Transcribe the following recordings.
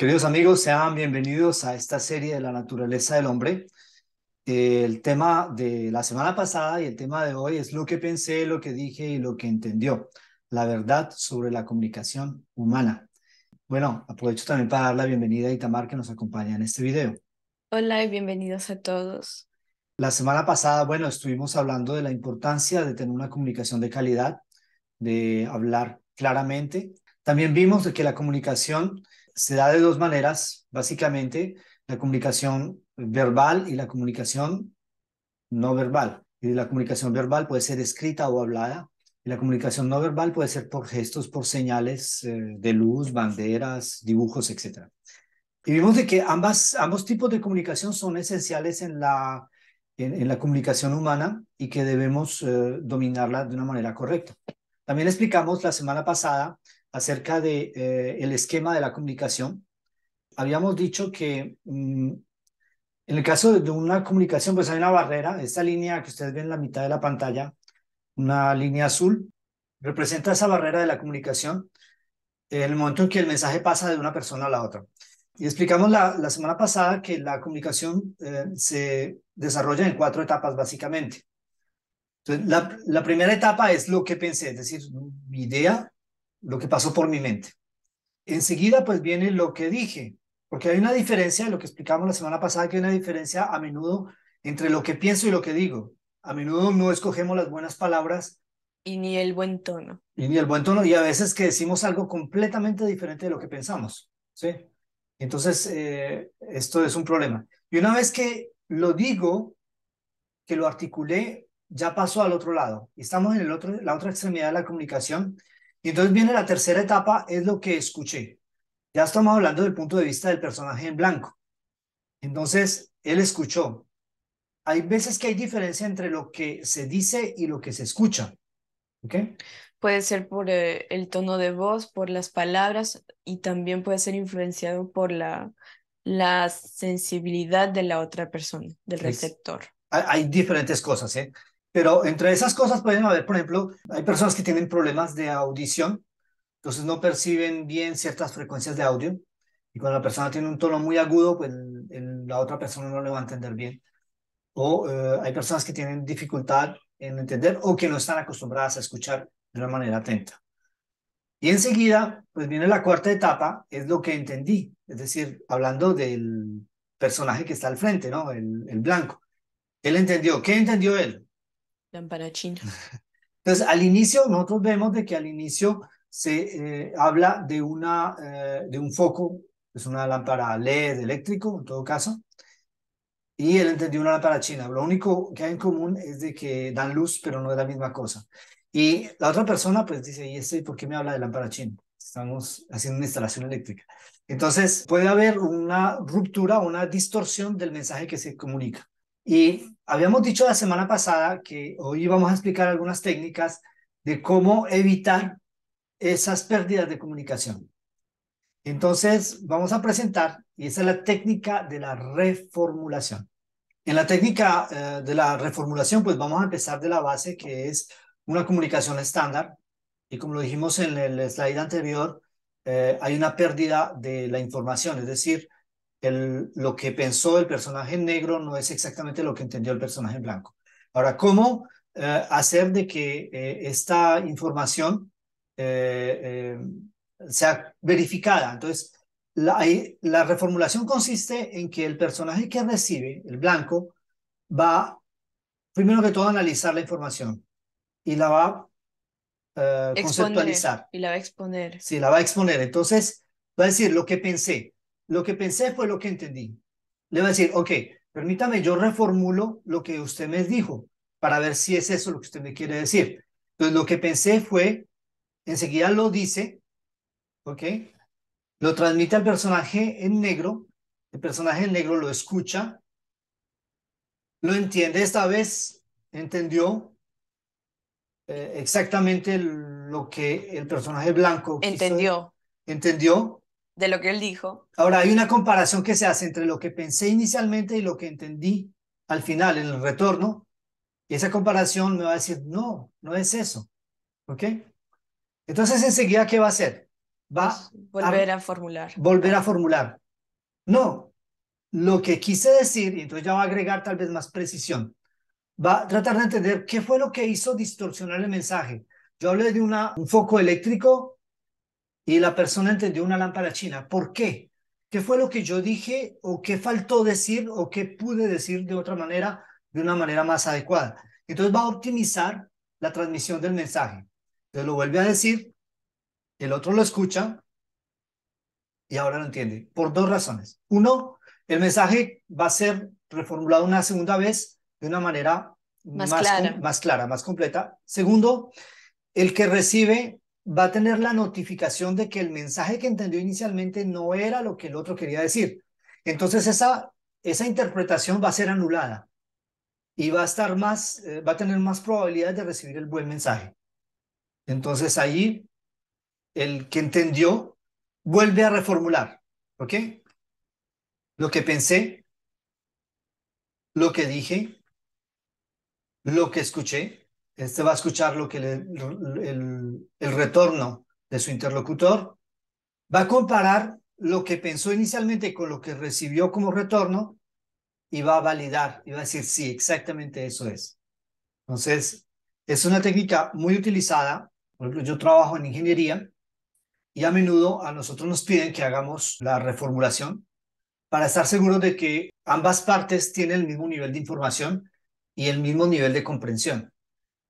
Queridos amigos, sean bienvenidos a esta serie de la naturaleza del hombre. El tema de la semana pasada y el tema de hoy es lo que pensé, lo que dije y lo que entendió. La verdad sobre la comunicación humana. Bueno, aprovecho también para dar la bienvenida a Itamar que nos acompaña en este video. Hola y bienvenidos a todos. La semana pasada, bueno, estuvimos hablando de la importancia de tener una comunicación de calidad, de hablar claramente. También vimos de que la comunicación se da de dos maneras, básicamente, la comunicación verbal y la comunicación no verbal. Y la comunicación verbal puede ser escrita o hablada, y la comunicación no verbal puede ser por gestos, por señales de luz, banderas, dibujos, etcétera. Y vimos de que ambos tipos de comunicación son esenciales en la comunicación humana y que debemos dominarla de una manera correcta. También explicamos la semana pasada acerca de el esquema de la comunicación. Habíamos dicho que en el caso de una comunicación, pues hay una barrera, esta línea que ustedes ven en la mitad de la pantalla, una línea azul, representa esa barrera de la comunicación en el momento en que el mensaje pasa de una persona a la otra. Y explicamos la semana pasada que la comunicación se desarrolla en cuatro etapas básicamente. Entonces, la primera etapa es lo que pensé, es decir, mi idea, lo que pasó por mi mente. Enseguida, pues viene lo que dije, porque hay una diferencia, lo que explicamos la semana pasada, que hay una diferencia a menudo entre lo que pienso y lo que digo. A menudo no escogemos las buenas palabras Y ni el buen tono. y ni el buen tono, y a veces que decimos algo completamente diferente de lo que pensamos, ¿sí? Entonces, esto es un problema. Y una vez que lo digo, que lo articulé, ya pasó al otro lado. Estamos en la otra extremidad de la comunicación. Y entonces viene la tercera etapa, es lo que escuché. Ya estamos hablando del punto de vista del personaje en blanco. Entonces, él escuchó. Hay veces que hay diferencia entre lo que se dice y lo que se escucha. ¿Ok? Puede ser por el tono de voz, por las palabras y también puede ser influenciado por la sensibilidad de la otra persona, del Es, receptor. hay diferentes cosas, ¿eh? Pero entre esas cosas pueden haber, por ejemplo, hay personas que tienen problemas de audición, entonces no perciben bien ciertas frecuencias de audio. Y cuando la persona tiene un tono muy agudo, pues la otra persona no le va a entender bien. O hay personas que tienen dificultad en entender o que no están acostumbradas a escuchar de una manera atenta. Y enseguida, pues viene la cuarta etapa, es lo que entendí, es decir, hablando del personaje que está al frente, ¿no? El blanco. Él entendió. ¿Qué entendió él? Lámpara china. Entonces, al inicio, nosotros vemos de que al inicio se habla de un foco, es una lámpara LED eléctrico, en todo caso, y él entendió una lámpara china. Lo único que hay en común es de que dan luz, pero no es la misma cosa. Y la otra persona, pues dice, ¿y este por qué me habla de lámpara china? Estamos haciendo una instalación eléctrica. Entonces, puede haber una ruptura, una distorsión del mensaje que se comunica. Y habíamos dicho la semana pasada que hoy vamos a explicar algunas técnicas de cómo evitar esas pérdidas de comunicación. Entonces, vamos a presentar, y esa es la técnica de la reformulación. En la técnica de la reformulación, pues vamos a empezar de la base que es una comunicación estándar. Y como lo dijimos en el slide anterior, hay una pérdida de la información, es decir, lo que pensó el personaje en negro no es exactamente lo que entendió el personaje en blanco. Ahora, ¿cómo hacer de que esta información sea verificada? Entonces, la reformulación consiste en que el personaje que recibe, el blanco, va, primero que todo, a analizar la información y la va a Exponer conceptualizar. y la va a exponer. Sí, la va a exponer. Entonces, va a decir lo que pensé. Lo que pensé fue lo que entendí. Le va a decir, ok, permítame, yo reformulo lo que usted me dijo para ver si es eso lo que usted me quiere decir. Entonces, lo que pensé fue, enseguida lo dice, ok, lo transmite al personaje en negro, el personaje en negro lo escucha, lo entiende esta vez, entendió exactamente lo que el personaje blanco quiso, Entendió entendió. de lo que él dijo. Ahora hay una comparación que se hace entre lo que pensé inicialmente y lo que entendí al final, en el retorno, y esa comparación me va a decir, no, no es eso, ¿ok? Entonces enseguida, ¿qué va a hacer? va a Volver a formular. volver a formular. No, lo que quise decir, y entonces ya va a agregar tal vez más precisión, va a tratar de entender qué fue lo que hizo distorsionar el mensaje. Yo hablé de un foco eléctrico y la persona entendió una lámpara china. ¿Por qué? ¿Qué fue lo que yo dije o qué faltó decir o qué pude decir de otra manera, de una manera más adecuada? Entonces va a optimizar la transmisión del mensaje. Entonces lo vuelve a decir, el otro lo escucha y ahora lo entiende. Por dos razones. Uno, el mensaje va a ser reformulado una segunda vez de una manera Más clara. más clara, más completa. Segundo, el que recibe va a tener la notificación de que el mensaje que entendió inicialmente no era lo que el otro quería decir. Entonces esa interpretación va a ser anulada y va a estar más, va a tener más probabilidades de recibir el buen mensaje. Entonces ahí el que entendió vuelve a reformular, ¿ok? Lo que pensé, lo que dije, lo que escuché. Este va a escuchar lo que el retorno de su interlocutor. Va a comparar lo que pensó inicialmente con lo que recibió como retorno y va a validar y va a decir, sí, exactamente eso es. Entonces, es una técnica muy utilizada. Por ejemplo, yo trabajo en ingeniería y a menudo a nosotros nos piden que hagamos la reformulación para estar seguros de que ambas partes tienen el mismo nivel de información y el mismo nivel de comprensión.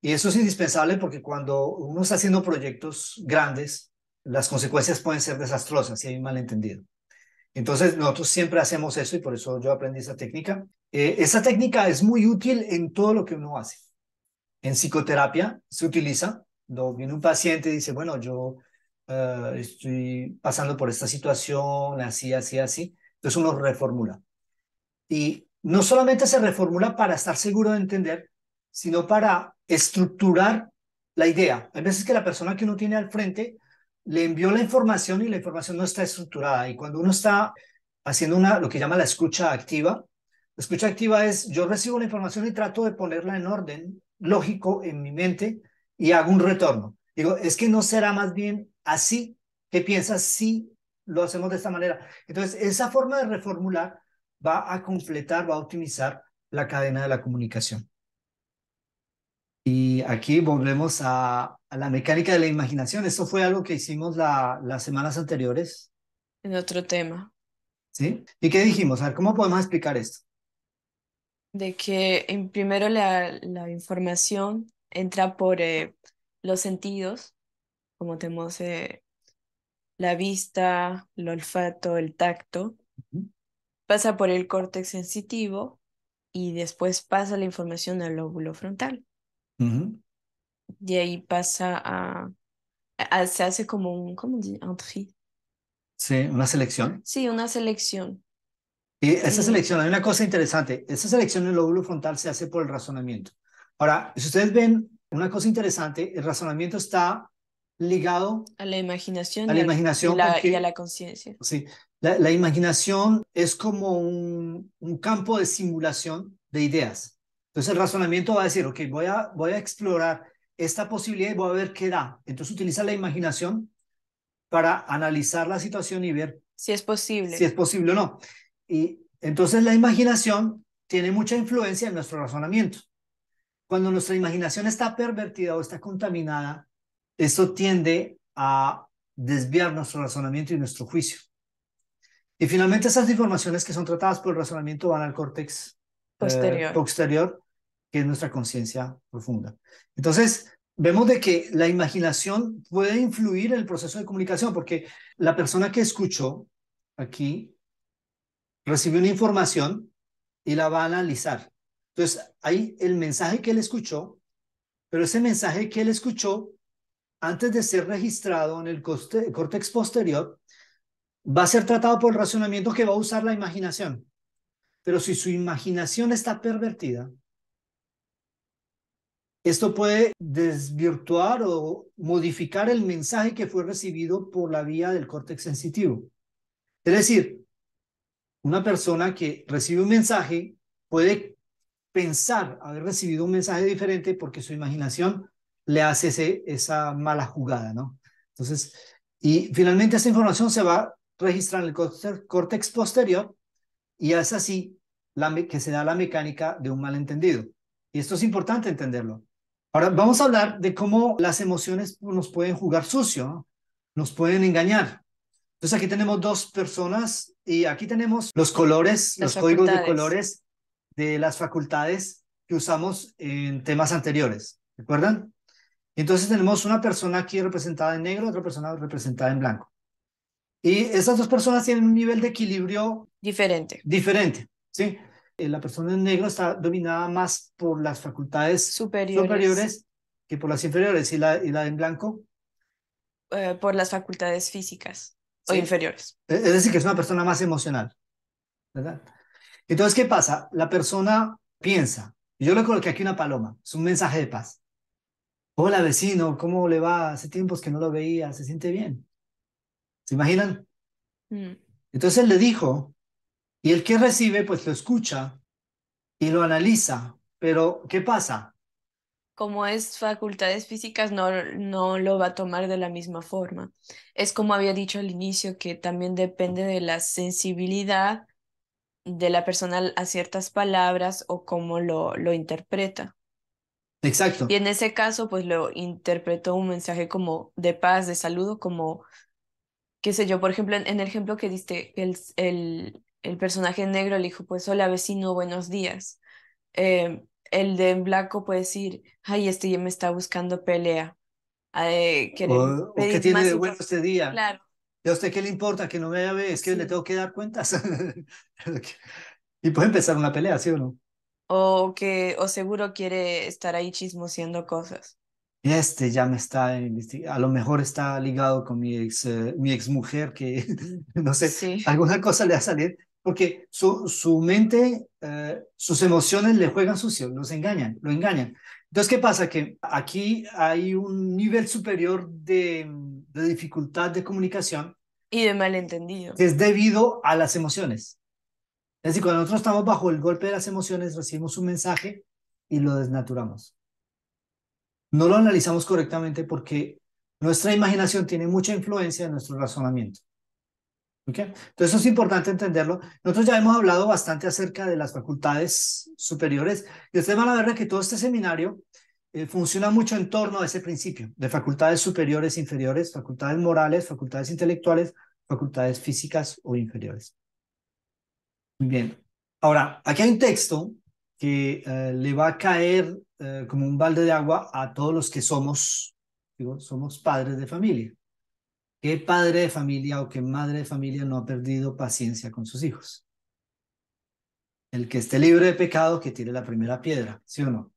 Y eso es indispensable porque cuando uno está haciendo proyectos grandes, las consecuencias pueden ser desastrosas si hay un malentendido. Entonces, nosotros siempre hacemos eso y por eso yo aprendí esa técnica. Esa técnica es muy útil en todo lo que uno hace. En psicoterapia se utiliza. Cuando viene un paciente y dice, bueno, yo estoy pasando por esta situación, así, así, así. Entonces uno reformula. Y no solamente se reformula para estar seguro de entender, sino para estructurar la idea. Hay veces que la persona que uno tiene al frente le envió la información y la información no está estructurada. Y cuando uno está haciendo lo que llama la escucha activa es yo recibo la información y trato de ponerla en orden lógico en mi mente y hago un retorno. Digo, es que no será más bien así que piensas si lo hacemos de esta manera. Entonces, esa forma de reformular va a completar, va a optimizar la cadena de la comunicación. Y aquí volvemos a la mecánica de la imaginación. Esto fue algo que hicimos las semanas anteriores, En otro tema, ¿sí? ¿Y qué dijimos? A ver, ¿cómo podemos explicar esto? de que primero la información entra por los sentidos, como tenemos la vista, el olfato, el tacto, pasa por el córtex sensitivo y después pasa la información al lóbulo frontal. Ujú. De ahí pasa se hace como ¿cómo se dice? Un tri. Sí, una selección. Sí, una selección. Y esa Y selección, hay una cosa interesante, esa selección en el lóbulo frontal se hace por el razonamiento. Ahora, si ustedes ven una cosa interesante, el razonamiento está ligado a la a imaginación la y imaginación y a porque la conciencia. sí, la imaginación es como un campo de simulación de ideas. Entonces el razonamiento va a decir, ok, voy a explorar esta posibilidad y voy a ver qué da. Entonces utiliza la imaginación para analizar la situación y ver Si es si posible. es posible o no. Y entonces la imaginación tiene mucha influencia en nuestro razonamiento. Cuando nuestra imaginación está pervertida o está contaminada, esto tiende a desviar nuestro razonamiento y nuestro juicio. Y finalmente esas informaciones que son tratadas por el razonamiento van al córtex Posterior. posterior, que es nuestra conciencia profunda. Entonces, vemos de que la imaginación puede influir en el proceso de comunicación, porque la persona que escuchó aquí recibió una información y la va a analizar. Entonces, hay el mensaje que él escuchó, pero ese mensaje que él escuchó, antes de ser registrado en el córtex posterior, va a ser tratado por el razonamiento que va a usar la imaginación. Pero si su imaginación está pervertida, esto puede desvirtuar o modificar el mensaje que fue recibido por la vía del córtex sensitivo. Es decir, una persona que recibe un mensaje puede pensar haber recibido un mensaje diferente porque su imaginación le hace esa mala jugada, ¿no? Entonces, Y finalmente esta información se va a registrar en el córtex posterior y es así que se da la mecánica de un malentendido. Y esto es importante entenderlo. Ahora vamos a hablar de cómo las emociones nos pueden jugar sucio, ¿no? Nos pueden engañar. Entonces aquí tenemos dos personas y aquí tenemos los colores, Las los códigos de facultades. colores de las facultades que usamos en temas anteriores. ¿Recuerdan? Entonces tenemos una persona aquí representada en negro, otra persona representada en blanco. Y estas dos personas tienen un nivel de equilibrio Diferente. diferente, ¿sí? La persona en negro está dominada más por las facultades Superiores, superiores que por las inferiores y la en blanco, por las facultades físicas o ¿sí? inferiores. Es decir, que es una persona más emocional, ¿verdad? Entonces, ¿qué pasa? La persona piensa, y yo le coloqué aquí una paloma, es un mensaje de paz. Hola vecino, ¿cómo le va? Hace tiempos que no lo veía, ¿se siente bien? ¿Se imaginan? Mm. Entonces él le dijo, y el que recibe, pues lo escucha y lo analiza, pero ¿qué pasa? Como es facultades físicas, no lo va a tomar de la misma forma. Es como había dicho al inicio, que también depende de la sensibilidad de la persona a ciertas palabras o cómo lo interpreta. Y Exacto. en ese caso, pues lo interpretó un mensaje como de paz, de saludo, como, qué sé yo, por ejemplo, en el ejemplo que diste, el personaje negro le dijo, pues, hola vecino, buenos días. El de blanco puede decir, ay, este ya me está buscando pelea, querer O qué pedir tiene más de bueno información. este día. Claro, ¿Y a usted qué le importa que no me ve? Es que le sí. tengo que dar cuentas. Y puede empezar una pelea, ¿sí o no? O seguro quiere estar ahí chismoseando cosas. Y este ya me está investigando. A lo mejor está ligado con mi ex mujer, que no sé, Sí. alguna cosa le va a salir, porque su mente, sus emociones le juegan sucio, los engañan, lo engañan. Entonces, ¿qué pasa? Que aquí hay un nivel superior de dificultad de comunicación Y de malentendido. que es debido a las emociones. Es decir, cuando nosotros estamos bajo el golpe de las emociones, recibimos un mensaje y lo desnaturamos. No lo analizamos correctamente porque nuestra imaginación tiene mucha influencia en nuestro razonamiento. ¿Okay? Entonces, eso es importante entenderlo. Nosotros ya hemos hablado bastante acerca de las facultades superiores y ustedes van a ver que todo este seminario funciona mucho en torno a ese principio de facultades superiores, inferiores, facultades morales, facultades intelectuales, facultades físicas o inferiores. Muy bien. Ahora, aquí hay un texto que le va a caer como un balde de agua a todos los que somos, digo, somos padres de familia. ¿Qué padre de familia o qué madre de familia no ha perdido paciencia con sus hijos? El que esté libre de pecado, que tire la primera piedra, ¿sí o no?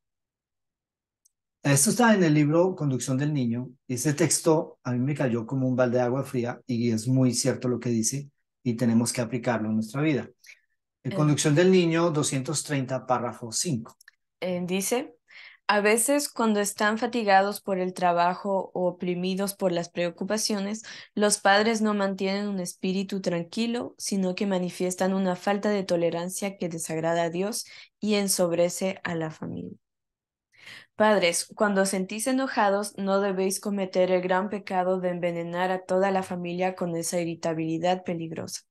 Esto está en el libro Conducción del Niño. Ese texto a mí me cayó como un balde de agua fría y es muy cierto lo que dice y tenemos que aplicarlo en nuestra vida. En Eh, Conducción del Niño 230, párrafo 5. Dice, a veces cuando están fatigados por el trabajo o oprimidos por las preocupaciones, los padres no mantienen un espíritu tranquilo, sino que manifiestan una falta de tolerancia que desagrada a Dios y ensobrece a la familia. Padres, cuando os sentís enojados, no debéis cometer el gran pecado de envenenar a toda la familia con esa irritabilidad peligrosa.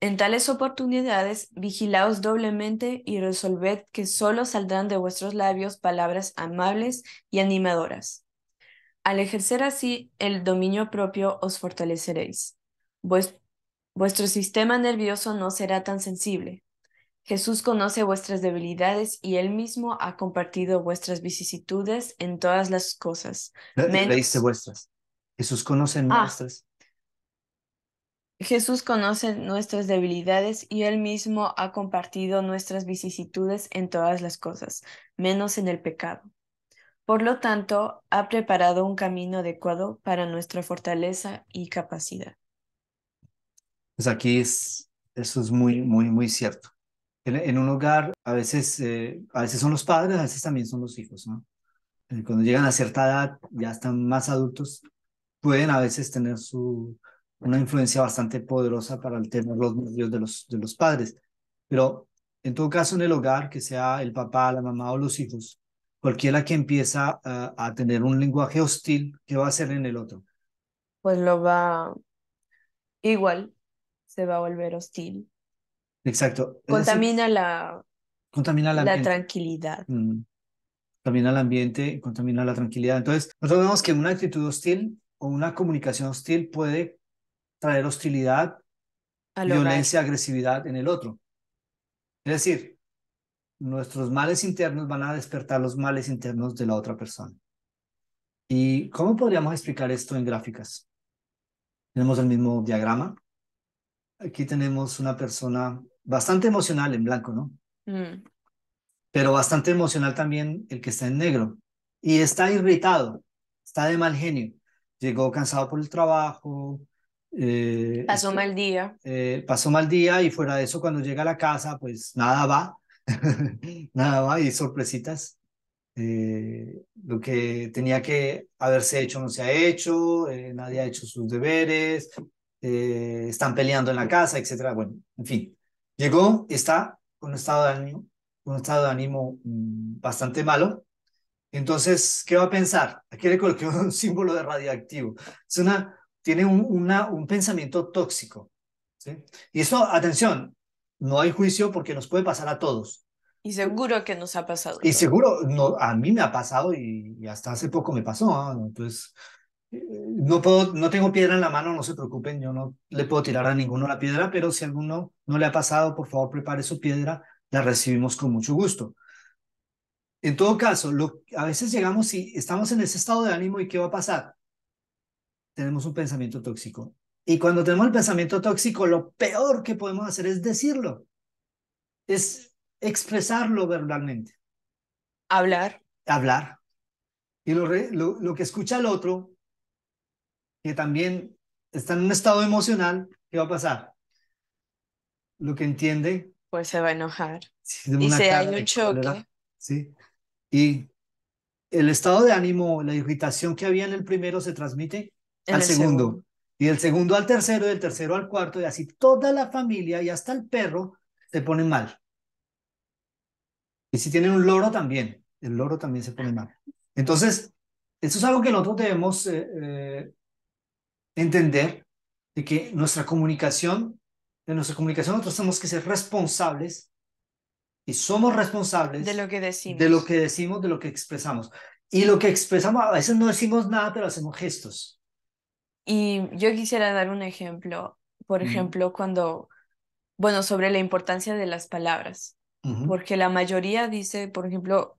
En tales oportunidades, vigilaos doblemente y resolved que sólo saldrán de vuestros labios palabras amables y animadoras. Al ejercer así el dominio propio, os fortaleceréis. Vues- Vuestro sistema nervioso no será tan sensible. Jesús conoce vuestras debilidades y él mismo ha compartido vuestras vicisitudes en todas las cosas, Leíste menos... vuestras. Jesús conoce Ah, nuestras. Jesús conoce nuestras debilidades y él mismo ha compartido nuestras vicisitudes en todas las cosas, menos en el pecado. Por lo tanto, ha preparado un camino adecuado para nuestra fortaleza y capacidad. Pues aquí eso es muy, muy, muy cierto. En un hogar a veces son los padres, a veces también son los hijos, ¿no? Cuando llegan a cierta edad, ya están más adultos, pueden a veces tener una influencia bastante poderosa para alterar los nervios de los padres. Pero en todo caso, en el hogar, que sea el papá, la mamá o los hijos, cualquiera que empieza a tener un lenguaje hostil, ¿qué va a hacer en el otro? pues lo va igual, se va a volver hostil. Exacto. Es decir, Contamina contamina el la ambiente. tranquilidad. Mm, contamina el ambiente, contamina la tranquilidad. Entonces, nosotros vemos que una actitud hostil o una comunicación hostil puede traer hostilidad, Al hogar. violencia, agresividad en el otro. Es decir, nuestros males internos van a despertar los males internos de la otra persona. ¿Y cómo podríamos explicar esto en gráficas? Tenemos el mismo diagrama. Aquí tenemos una persona bastante emocional en blanco, ¿no? Mm. Pero bastante emocional también el que está en negro. Y está irritado, está de mal genio. Llegó cansado por el trabajo, Pasó mal día. pasó mal día y fuera de eso, cuando llega a la casa, pues nada va, nada va y sorpresitas. Lo que tenía que haberse hecho no se ha hecho, nadie ha hecho sus deberes, están peleando en la casa, etcétera. Bueno, en fin, llegó, está con un estado de ánimo bastante malo. Entonces, ¿qué va a pensar? Aquí le coloqué un símbolo de radioactivo. Tiene un pensamiento tóxico, ¿sí? Y eso, atención, no hay juicio porque nos puede pasar a todos. Y seguro que nos ha pasado Y todo. seguro, no, a mí me ha pasado y hasta hace poco me pasó, ¿ah? Entonces, no puedo, no tengo piedra en la mano, no se preocupen, yo no le puedo tirar a ninguno la piedra, pero si a alguno no le ha pasado, por favor, prepare su piedra, la recibimos con mucho gusto. En todo caso, a veces llegamos y estamos en ese estado de ánimo y ¿qué va a pasar? Tenemos un pensamiento tóxico. Y cuando tenemos el pensamiento tóxico, lo peor que podemos hacer es decirlo, es expresarlo verbalmente, Hablar, hablar. Y lo que escucha el otro, que también está en un estado emocional, ¿qué va a pasar? Lo que entiende, pues se va a enojar. si de Y una si hay cara un de choque cólera, ¿sí? Y el estado de ánimo, la irritación que había en el primero se transmite en al el segundo. segundo, y del segundo al tercero, y del tercero al cuarto, y así toda la familia y hasta el perro se ponen mal. Y si tienen un loro también, el loro también se pone mal. Entonces, eso es algo que nosotros debemos entender de que de nuestra comunicación nosotros tenemos que ser responsables y somos De lo responsables que de lo decimos. que decimos, de lo que expresamos. Y lo que expresamos, a veces no decimos nada, pero hacemos gestos. Y yo quisiera dar un ejemplo, por Mm, ejemplo, bueno, sobre la importancia de las palabras, ujú, porque la mayoría dice, por ejemplo,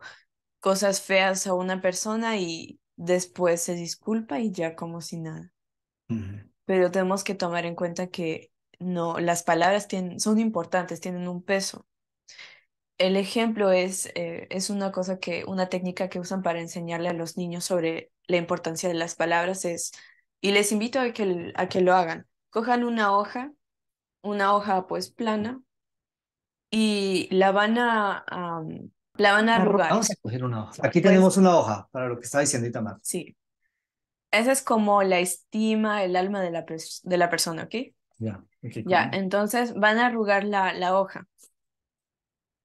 cosas feas a una persona y después se disculpa y ya como si nada. ujú, Pero tenemos que tomar en cuenta que no, las palabras son importantes, tienen un peso. El ejemplo es una cosa una técnica que usan para enseñarle a los niños sobre la importancia de las palabras y les invito a que lo hagan. Cojan una hoja pues plana y la van a arrugar. Vamos a coger una hoja. Aquí Pues tenemos una hoja para lo que está diciendo Itamar. sí, esa es como la estima, el alma de de la persona, ¿ok? Ya, ok, Ya, entonces van a arrugar la hoja.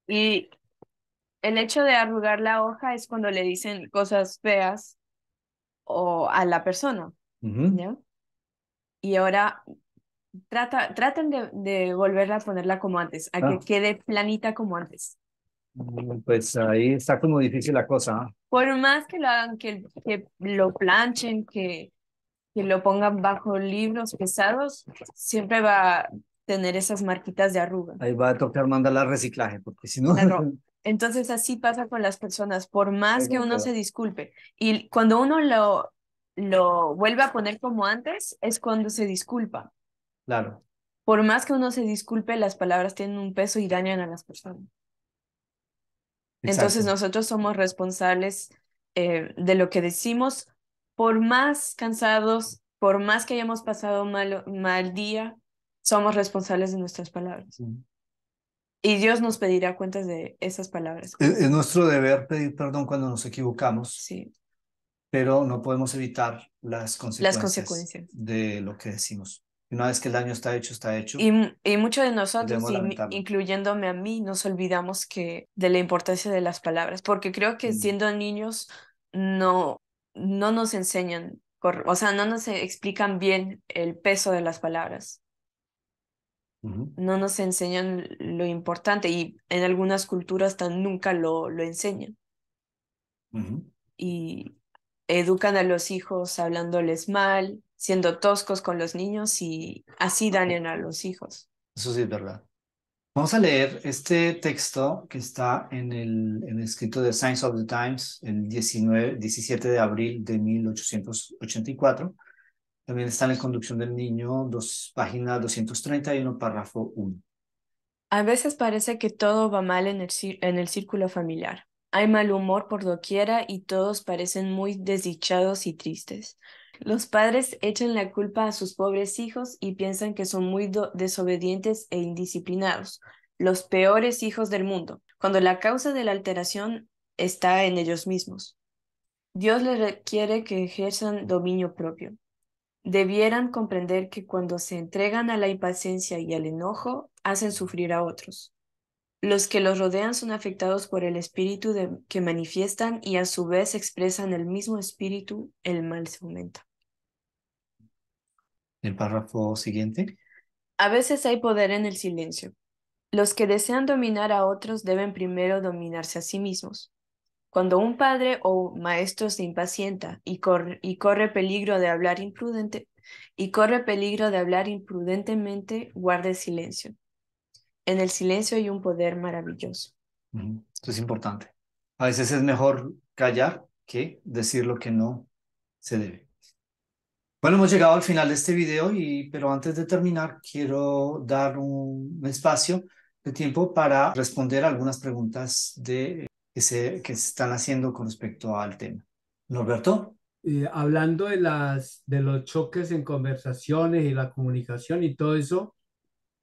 Y el hecho de arrugar la hoja es cuando le dicen cosas feas o a la persona, ujú. ¿ya? Y ahora traten de volverla a ponerla como antes, a que Ah, quede planita como antes. pues ahí está como difícil la cosa. ¿Ah? Por más que lo hagan, que lo planchen, que lo pongan bajo libros pesados, siempre va a tener esas marquitas de arruga. Ahí va a tocar mandarla al reciclaje, porque si no, Claro. Entonces así pasa con las personas, por más que luego uno se quedó. disculpe. Y cuando uno lo vuelve a poner como antes, es cuando se disculpa. Claro, Por más que uno se disculpe, las palabras tienen un peso y dañan a las personas. Entonces exacto. nosotros somos responsables de lo que decimos, por más cansados, por más que hayamos pasado mal día, somos responsables de nuestras palabras. Sí. Y Dios nos pedirá cuentas de esas palabras. Es nuestro deber pedir perdón cuando nos equivocamos, Sí, pero no podemos evitar las las consecuencias consecuencias. de lo que decimos. Y una vez que el daño está hecho, Y muchos de y nosotros, debemos lamentarlo. incluyéndome a mí, nos olvidamos de la importancia de las palabras, porque creo que Mm, siendo niños no, no nos enseñan. o sea, no nos explican bien el peso de las palabras, Ujú, no nos enseñan lo importante y en algunas culturas nunca lo enseñan ujú. y educan a los hijos hablándoles mal, siendo toscos con los niños y así dañan a los hijos. Eso sí es verdad. Vamos a leer este texto que está en el escrito de Signs of the Times, el 17 de abril de 1884. También está en la Conducción del Niño, página 231, párrafo 1. A veces parece que todo va mal en el círculo familiar. Hay mal humor por doquiera y todos parecen muy desdichados y tristes. Los padres echan la culpa a sus pobres hijos y piensan que son muy desobedientes e indisciplinados, los peores hijos del mundo, cuando la causa de la alteración está en ellos mismos. Dios les requiere que ejerzan dominio propio. Debieran comprender que cuando se entregan a la impaciencia y al enojo, hacen sufrir a otros. Los que los rodean son afectados por el espíritu que manifiestan y a su vez expresan el mismo espíritu, el mal se aumenta. El párrafo siguiente. A veces hay poder en el silencio. Los que desean dominar a otros deben primero dominarse a sí mismos. Cuando un padre o maestro se impacienta y corre peligro de hablar imprudentemente, guarde silencio. En el silencio hay un poder maravilloso. Ujú. Esto es importante. A veces es mejor callar que decir lo que no se debe. Bueno, hemos llegado al final de este video, pero antes de terminar, quiero dar un espacio de tiempo para responder algunas preguntas que se están haciendo con respecto al tema. Norberto. Hablando de los choques en conversaciones y la comunicación y todo eso,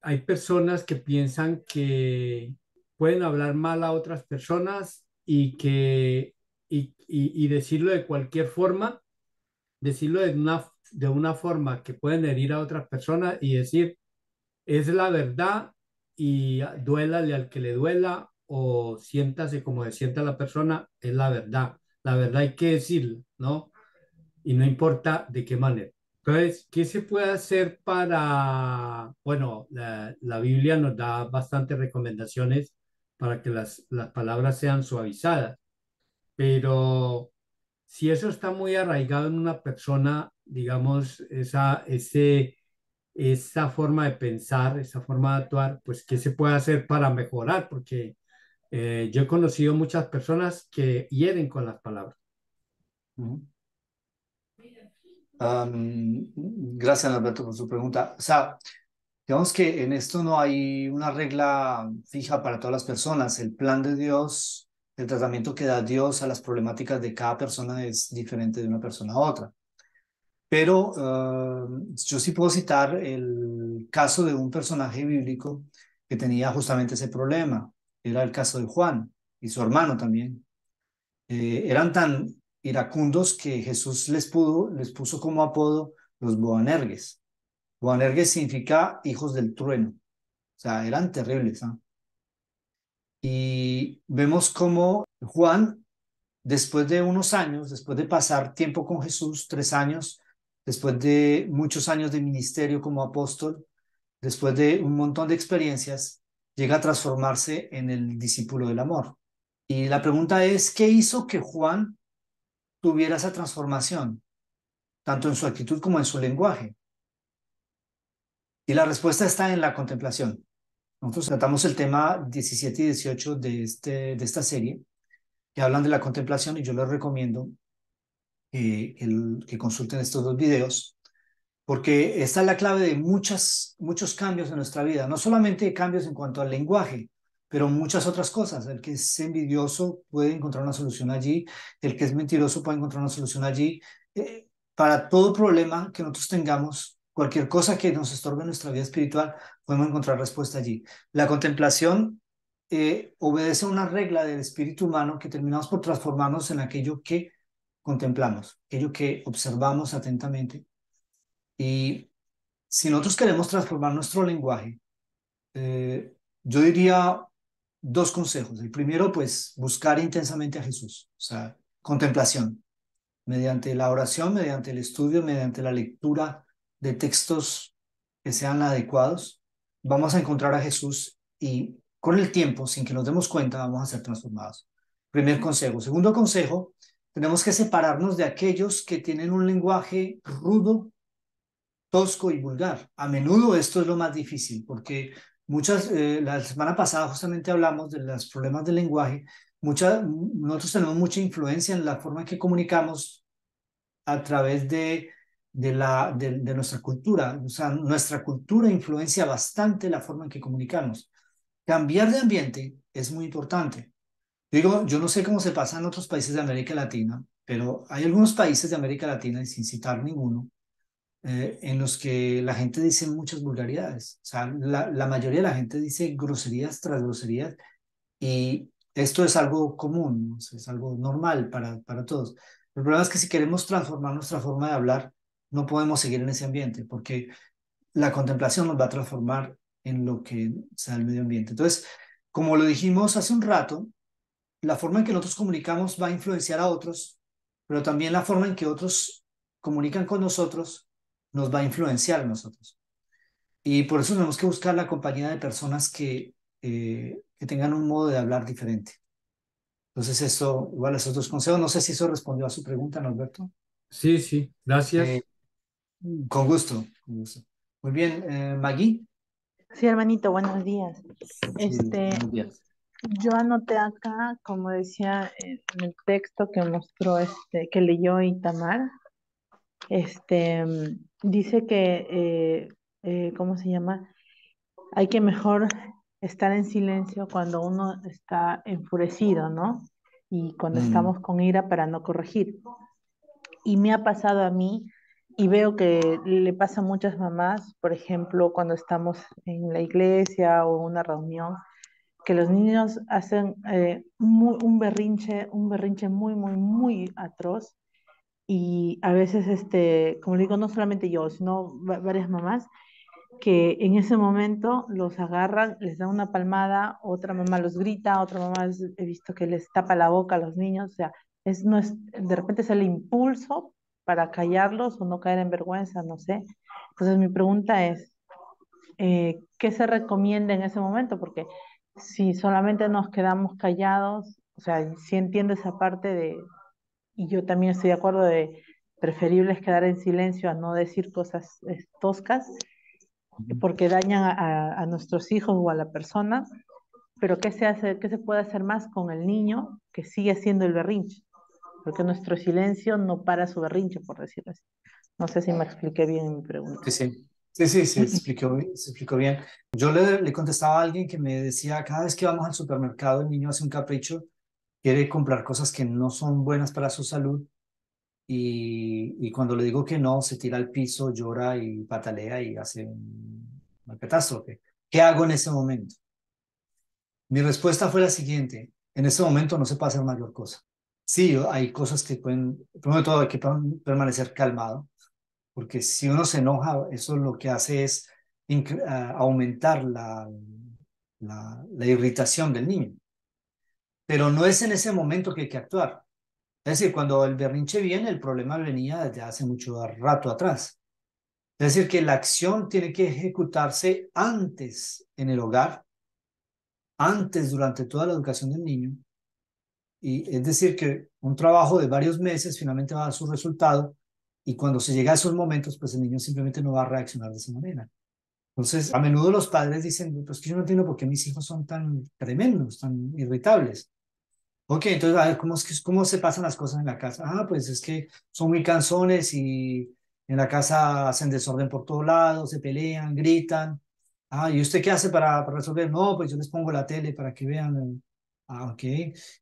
hay personas que piensan que pueden hablar mal a otras personas y decirlo de cualquier forma, decirlo de una forma que pueden herir a otras personas y decir, es la verdad y duélale al que le duela o siéntase como se sienta la persona, es la verdad. La verdad hay que decirlo, ¿no? Y no importa de qué manera. Entonces, ¿qué se puede hacer para, bueno, la Biblia nos da bastantes recomendaciones para que las palabras sean suavizadas, pero si eso está muy arraigado en una persona, digamos, esa forma de pensar, esa forma de actuar, pues, ¿qué se puede hacer para mejorar? Porque yo he conocido muchas personas que hieren con las palabras. Ujú. Gracias, Norberto, por su pregunta. O sea, digamos que en esto no hay una regla fija para todas las personas. El plan de Dios, el tratamiento que da Dios a las problemáticas de cada persona es diferente de una persona a otra. Pero yo sí puedo citar el caso de un personaje bíblico que tenía justamente ese problema. Era el caso de Juan y su hermano también. Eran tan iracundos que Jesús les puso como apodo los Boanerges. Boanerges significa hijos del trueno. O sea, eran terribles, ¿ah? Y vemos cómo Juan, después de unos años, después de pasar tiempo con Jesús, 3 años, después de muchos años de ministerio como apóstol, después de un montón de experiencias, llega a transformarse en el discípulo del amor. Y la pregunta es, ¿qué hizo que Juan tuviera esa transformación, tanto en su actitud como en su lenguaje? Y la respuesta está en la contemplación. Nosotros tratamos el tema 17 y 18 de esta serie, que hablan de la contemplación, y yo les recomiendo que consulten estos dos videos, porque esta es la clave de muchos cambios en nuestra vida, no solamente cambios en cuanto al lenguaje, pero muchas otras cosas. El que es envidioso puede encontrar una solución allí, el que es mentiroso puede encontrar una solución allí. Para todo problema que nosotros tengamos, cualquier cosa que nos estorbe en nuestra vida espiritual, podemos encontrar respuesta allí. La contemplación obedece a una regla del espíritu humano que terminamos por transformarnos en aquello que contemplamos, aquello que observamos atentamente. Y si nosotros queremos transformar nuestro lenguaje, eh, yo diría dos consejos. El primero, pues, buscar intensamente a Jesús, o sea, contemplación. mediante la oración, mediante el estudio, mediante la lectura de textos que sean adecuados, vamos a encontrar a Jesús y con el tiempo, sin que nos demos cuenta, vamos a ser transformados. Primer consejo. Segundo consejo, tenemos que separarnos de aquellos que tienen un lenguaje rudo, tosco y vulgar. A menudo esto es lo más difícil la semana pasada justamente hablamos de los problemas del lenguaje. Nosotros tenemos mucha influencia en la forma en que comunicamos a través de nuestra cultura. O sea, nuestra cultura influencia bastante la forma en que comunicamos. Cambiar de ambiente es muy importante. Digo, yo no sé cómo se pasa en otros países de América Latina, pero hay algunos países de América Latina, y sin citar ninguno, en los que la gente dice muchas vulgaridades. O sea, la mayoría de la gente dice groserías tras groserías y esto es algo común, ¿no? Es algo normal para todos. El problema es que si queremos transformar nuestra forma de hablar, no podemos seguir en ese ambiente porque la contemplación nos va a transformar en lo que sea el medio ambiente. Entonces, como lo dijimos hace un rato, la forma en que nosotros comunicamos va a influenciar a otros, pero también la forma en que otros comunican con nosotros nos va a influenciar a nosotros. Y por eso tenemos que buscar la compañía de personas que tengan un modo de hablar diferente. Entonces, esto, igual esos dos consejos, no sé si eso respondió a su pregunta, Norberto. Sí, sí, Eh, gracias. con gusto, con gusto. Muy bien, Maggie. Sí, hermanito, buenos días. Sí, buenos días. Yo anoté acá, como decía en el texto que mostró, que leyó Itamar, dice que, ¿cómo se llama? Hay que mejor estar en silencio cuando uno está enfurecido, ¿no? Y cuando Mm, estamos con ira para no corregir. Y me ha pasado a mí, y veo que le pasa a muchas mamás, por ejemplo, cuando estamos en la iglesia o en una reunión, que los niños hacen un berrinche muy, muy, muy atroz. Y a veces, como le digo, no solamente yo, sino varias mamás, que en ese momento los agarran, les da una palmada, otra mamá los grita, otra mamá he visto que les tapa la boca a los niños, o sea, no es, de repente es el impulso para callarlos o no caer en vergüenza, no sé. Entonces mi pregunta es, ¿qué se recomienda en ese momento? Porque si solamente nos quedamos callados, o sea, sí entiendo esa parte y yo también estoy de acuerdo de preferible es quedar en silencio a no decir cosas toscas, porque dañan a nuestros hijos o a la persona, pero ¿qué se hace, qué se puede hacer más con el niño que sigue haciendo el berrinche? Porque nuestro silencio no para su berrinche, por decirlo así. No sé si me expliqué bien en mi pregunta. sí, sí. Sí, sí, se explicó bien. Yo le contestaba a alguien que me decía, cada vez que vamos al supermercado, el niño hace un capricho, quiere comprar cosas que no son buenas para su salud y cuando le digo que no, se tira al piso, llora y patalea y hace una catástrofe. ¿Qué hago en ese momento? Mi respuesta fue la siguiente, en ese momento no se puede hacer mayor cosa. Sí, hay cosas que pueden, primero de todo hay que permanecer calmado, porque si uno se enoja, eso lo que hace es aumentar la irritación del niño. Pero no es en ese momento que hay que actuar. Es decir, cuando el berrinche viene, el problema venía desde hace mucho rato atrás. Es decir, que la acción tiene que ejecutarse antes en el hogar, antes durante toda la educación del niño. Y es decir, que un trabajo de varios meses finalmente va a dar su resultado y cuando se llega a esos momentos, pues el niño simplemente no va a reaccionar de esa manera. Entonces, a menudo los padres dicen, pues que yo no entiendo por qué mis hijos son tan tremendos, tan irritables. Ok, entonces, a ver, ¿cómo se pasan las cosas en la casa? Ah, pues es que son muy cansones y en la casa hacen desorden por todos lados, se pelean, gritan. Ah, ¿y usted qué hace para resolver? No, pues yo les pongo la tele para que vean. Ah, ok.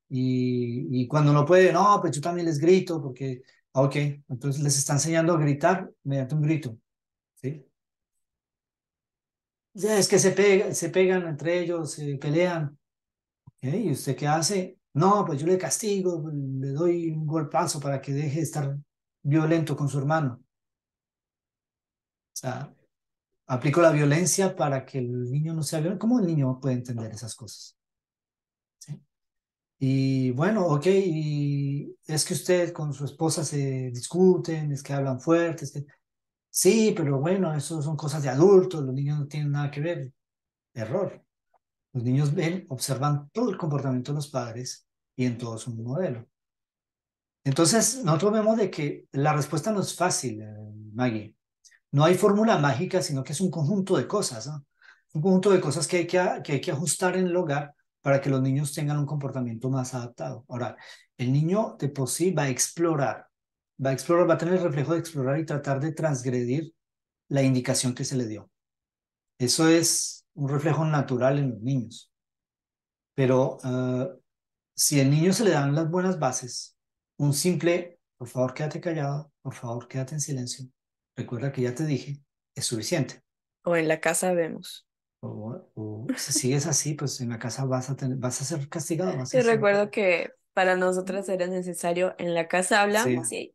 Y cuando no puede, no, pues yo también les grito porque, ok, entonces les está enseñando a gritar mediante un grito, ¿sí? Ya, es que se pegan entre ellos, se pelean. Ok, ¿y usted qué hace? No, pues yo le castigo, le doy un golpazo para que deje de estar violento con su hermano. O sea, aplico la violencia para que el niño no sea violento. ¿Cómo el niño puede entender esas cosas? ¿Sí? Y bueno, ok, y es que usted con su esposa se discuten, es que hablan fuerte, es que... Sí, pero bueno, eso son cosas de adultos, los niños no tienen nada que ver. Error. Los niños ven, observan todo el comportamiento de los padres y en todo su modelo. Entonces, nosotros vemos de que la respuesta no es fácil, Maggie. No hay fórmula mágica, sino que es un conjunto de cosas, ¿no? Un conjunto de cosas que hay que ajustar en el hogar para que los niños tengan un comportamiento más adaptado. Ahora, el niño de por sí va a explorar, va a tener el reflejo de explorar y tratar de transgredir la indicación que se le dio. Eso es un reflejo natural en los niños. Pero si al niño se le dan las buenas bases, un simple, por favor, quédate callado, por favor, quédate en silencio, recuerda que ya te dije, es suficiente. O en la casa vemos. O si sigues así, pues en la casa vas a ser castigado, vas a Yo ser... recuerdo que para nosotras era necesario, en la casa hablamos Sí.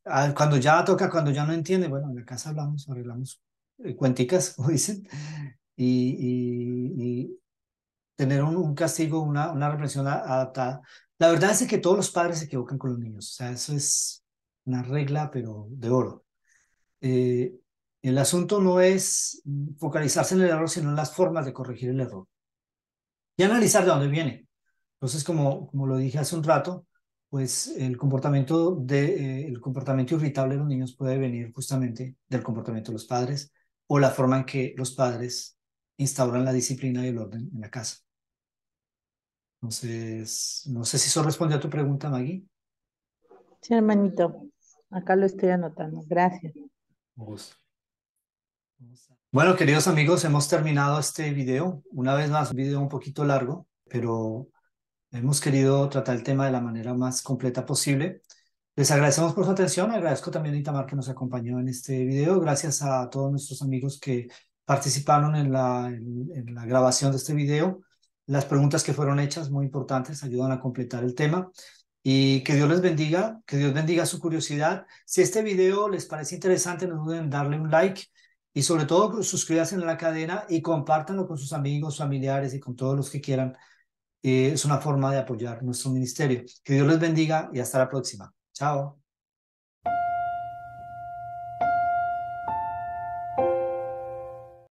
y Cuando ya toca, cuando ya no entiende, bueno, en la casa hablamos, arreglamos cuenticas, como dicen, y tener un castigo, una represión adaptada. La verdad es que todos los padres se equivocan con los niños, o sea, eso es una regla, pero de oro. Eh, el asunto no es focalizarse en el error, sino en las formas de corregir el error y analizar de dónde viene. Entonces, como lo dije hace un rato, pues el comportamiento irritable de los niños puede venir justamente del comportamiento de los padres o la forma en que los padres instauran la disciplina y el orden en la casa. Entonces, no sé si eso responde a tu pregunta, Maggie. Sí, hermanito, acá lo estoy anotando. Gracias. Un gusto. Bueno, queridos amigos, hemos terminado este video. Una vez más, un video un poquito largo, pero hemos querido tratar el tema de la manera más completa posible. Les agradecemos por su atención. Agradezco también a Itamar que nos acompañó en este video. Gracias a todos nuestros amigos que participaron en la grabación de este video. Las preguntas que fueron hechas, muy importantes, ayudan a completar el tema. Y que Dios les bendiga, que Dios bendiga su curiosidad. Si este video les parece interesante, no duden en darle un like y sobre todo suscríbanse a la cadena y compártanlo con sus amigos, familiares y con todos los que quieran. Es una forma de apoyar nuestro ministerio. Que Dios les bendiga y hasta la próxima. Chao.